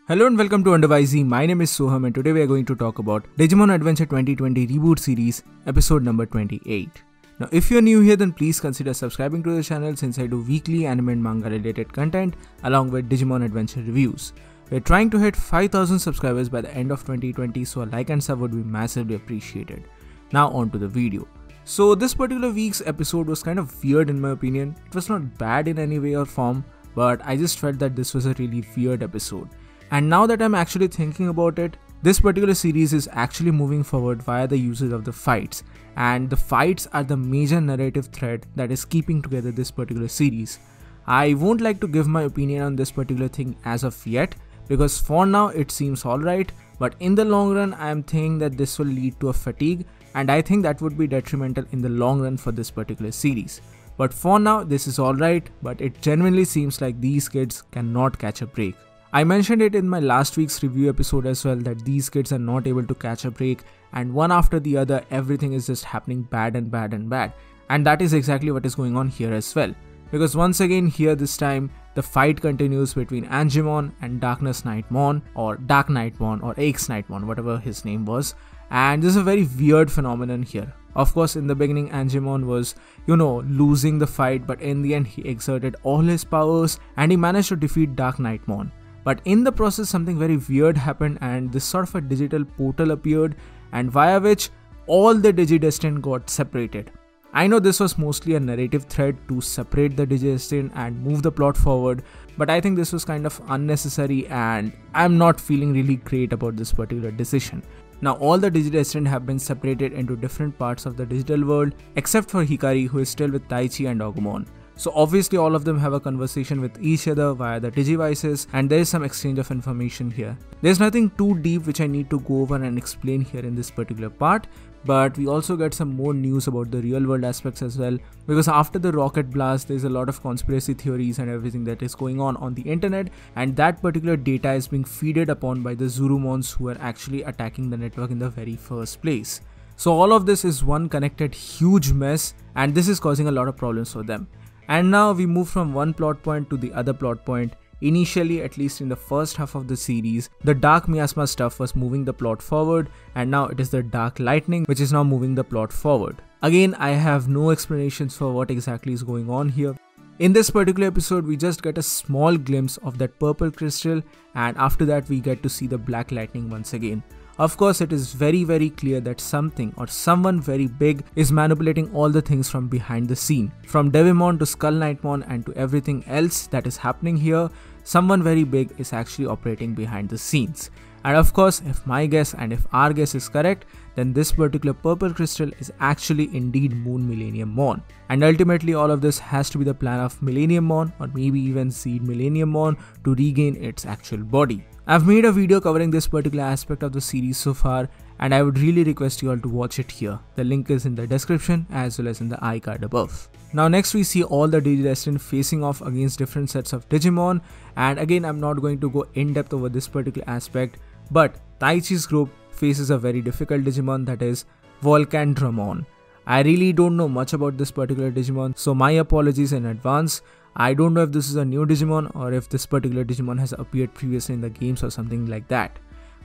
Hello and welcome to Undervisey. My name is Soham and today we are going to talk about Digimon Adventure 2020 Reboot Series, episode number 28. Now if you are new here then please consider subscribing to the channel since I do weekly anime and manga related content along with Digimon Adventure reviews. We are trying to hit 5,000 subscribers by the end of 2020, so a like and sub would be massively appreciated. Now on to the video. So this particular week's episode was kind of weird in my opinion. It was not bad in any way or form, but I just felt that this was a really weird episode. And now that I'm actually thinking about it, this particular series is actually moving forward via the usage of the fights, and the fights are the major narrative thread that is keeping together this particular series. I won't like to give my opinion on this particular thing as of yet, because for now it seems alright, but in the long run I am thinking that this will lead to a fatigue, and I think that would be detrimental in the long run for this particular series. But for now this is alright, but it genuinely seems like these kids cannot catch a break. I mentioned it in my last week's review episode as well that these kids are not able to catch a break, and one after the other everything is just happening bad and bad and bad. And that is exactly what is going on here as well. Because once again here this time the fight continues between Angemon and Darkness Nightmon or Dark Nightmon or Ace Nightmon, whatever his name was. And this is a very weird phenomenon here. Of course in the beginning Angemon was, losing the fight, but in the end he exerted all his powers and he managed to defeat Dark Nightmon. But in the process something very weird happened and this sort of a digital portal appeared, and via which all the Digidestined got separated. I know this was mostly a narrative thread to separate the Digidestined and move the plot forward, but I think this was kind of unnecessary and I'm not feeling really great about this particular decision. Now all the Digidestined have been separated into different parts of the digital world except for Hikari, who is still with Taichi and Agumon. So obviously all of them have a conversation with each other via the Digivices, and there is some exchange of information here. There's nothing too deep which I need to go over and explain here in this particular part, but we also get some more news about the real world aspects as well, because after the rocket blast there's a lot of conspiracy theories and everything that is going on the internet, and that particular data is being feeded upon by the Zurumons who are actually attacking the network in the very first place. So all of this is one connected huge mess, and this is causing a lot of problems for them. And now we move from one plot point to the other plot point. Initially, at least in the first half of the series, the Dark Miasma stuff was moving the plot forward, and now it is the Dark Lightning which is now moving the plot forward. Again, I have no explanations for what exactly is going on here. In this particular episode, we just get a small glimpse of that purple crystal, and after that we get to see the Black Lightning once again. Of course, it is very clear that something or someone very big is manipulating all the things from behind the scene. From Devimon to Skull Knightmon and to everything else that is happening here, someone very big is actually operating behind the scenes. And of course, if my guess and if our guess is correct, then this particular purple crystal is actually indeed Moon Millennium Mon. And ultimately all of this has to be the plan of Millennium Mon, or maybe even Seed Millennium Mon, to regain its actual body. I've made a video covering this particular aspect of the series so far, and I would really request you all to watch it here. The link is in the description as well as in the iCard above. Now next we see all the Digidestined facing off against different sets of Digimon, and again I'm not going to go in depth over this particular aspect, but Taichi's group faces a very difficult Digimon, that is Volcandramon. I really don't know much about this particular Digimon, so my apologies in advance. I don't know if this is a new Digimon or if this particular Digimon has appeared previously in the games or something like that.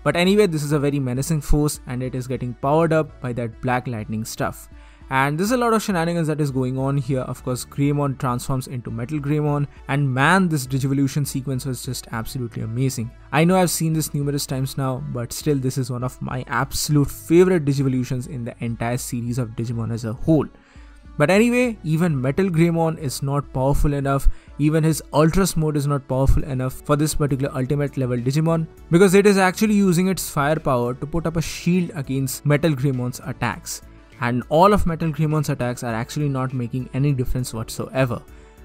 But anyway, this is a very menacing force and it is getting powered up by that Black Lightning stuff. And there's a lot of shenanigans that is going on here. Of course, Greymon transforms into Metal Greymon, and man, this Digivolution sequence was just absolutely amazing. I know I've seen this numerous times now, but still this is one of my absolute favorite Digivolutions in the entire series of Digimon as a whole. But anyway, even Metal Greymon is not powerful enough, even his Ultras mode is not powerful enough for this particular ultimate level Digimon, because it is actually using its firepower to put up a shield against Metal Greymon's attacks. And all of Metal Greymon's attacks are actually not making any difference whatsoever.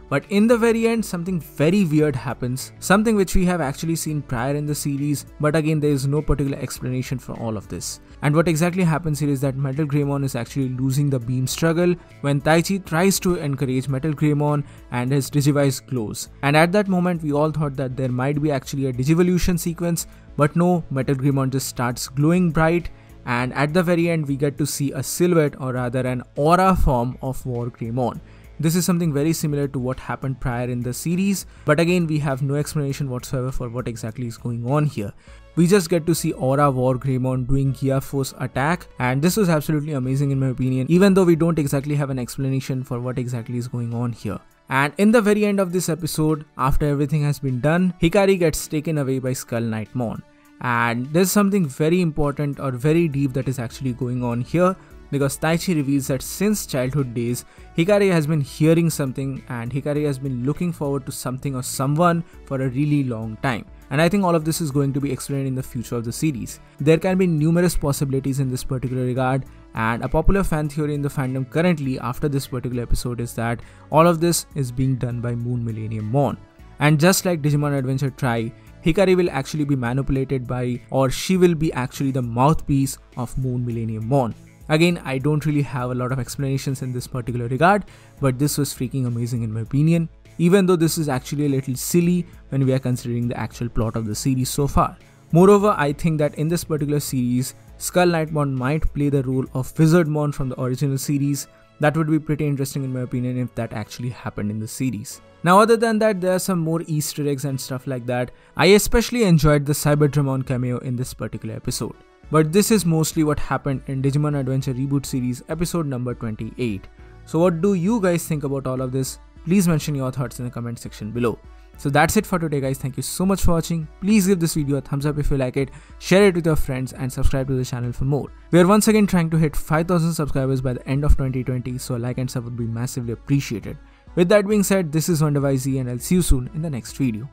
But in the very end, something very weird happens, something which we have actually seen prior in the series, but again there is no particular explanation for all of this. And what exactly happens here is that Metal Greymon is actually losing the beam struggle when Taichi tries to encourage Metal Greymon and his Digivice glows. And at that moment we all thought that there might be actually a Digivolution sequence, but no, Metal Greymon just starts glowing bright, and at the very end we get to see a silhouette, or rather an aura form of War Greymon. This is something very similar to what happened prior in the series, but again we have no explanation whatsoever for what exactly is going on here. We just get to see Aura War Greymon doing Giaforce attack, and this was absolutely amazing in my opinion, even though we don't exactly have an explanation for what exactly is going on here. And in the very end of this episode, after everything has been done, Hikari gets taken away by Skull Knightmon. And there's something very important or very deep that is actually going on here, because Taichi reveals that since childhood days, Hikari has been hearing something and Hikari has been looking forward to something or someone for a really long time. And I think all of this is going to be explained in the future of the series. There can be numerous possibilities in this particular regard, and a popular fan theory in the fandom currently after this particular episode is that all of this is being done by Moon Millennium Mon. And just like Digimon Adventure Tri, Hikari will actually be manipulated by, or she will be actually the mouthpiece of Moon Millennium Mon. Again, I don't really have a lot of explanations in this particular regard, but this was freaking amazing in my opinion, even though this is actually a little silly when we are considering the actual plot of the series so far. Moreover, I think that in this particular series, Skull Knightmon might play the role of Wizardmon from the original series. That would be pretty interesting in my opinion if that actually happened in the series. Now other than that, there are some more Easter eggs and stuff like that. I especially enjoyed the Cyberdramon cameo in this particular episode. But this is mostly what happened in Digimon Adventure Reboot Series episode number 28. So what do you guys think about all of this? Please mention your thoughts in the comment section below. So that's it for today guys, thank you so much for watching. Please give this video a thumbs up if you like it, share it with your friends and subscribe to the channel for more. We are once again trying to hit 5,000 subscribers by the end of 2020, so a like and sub would be massively appreciated. With that being said, this is WonderYZ and I'll see you soon in the next video.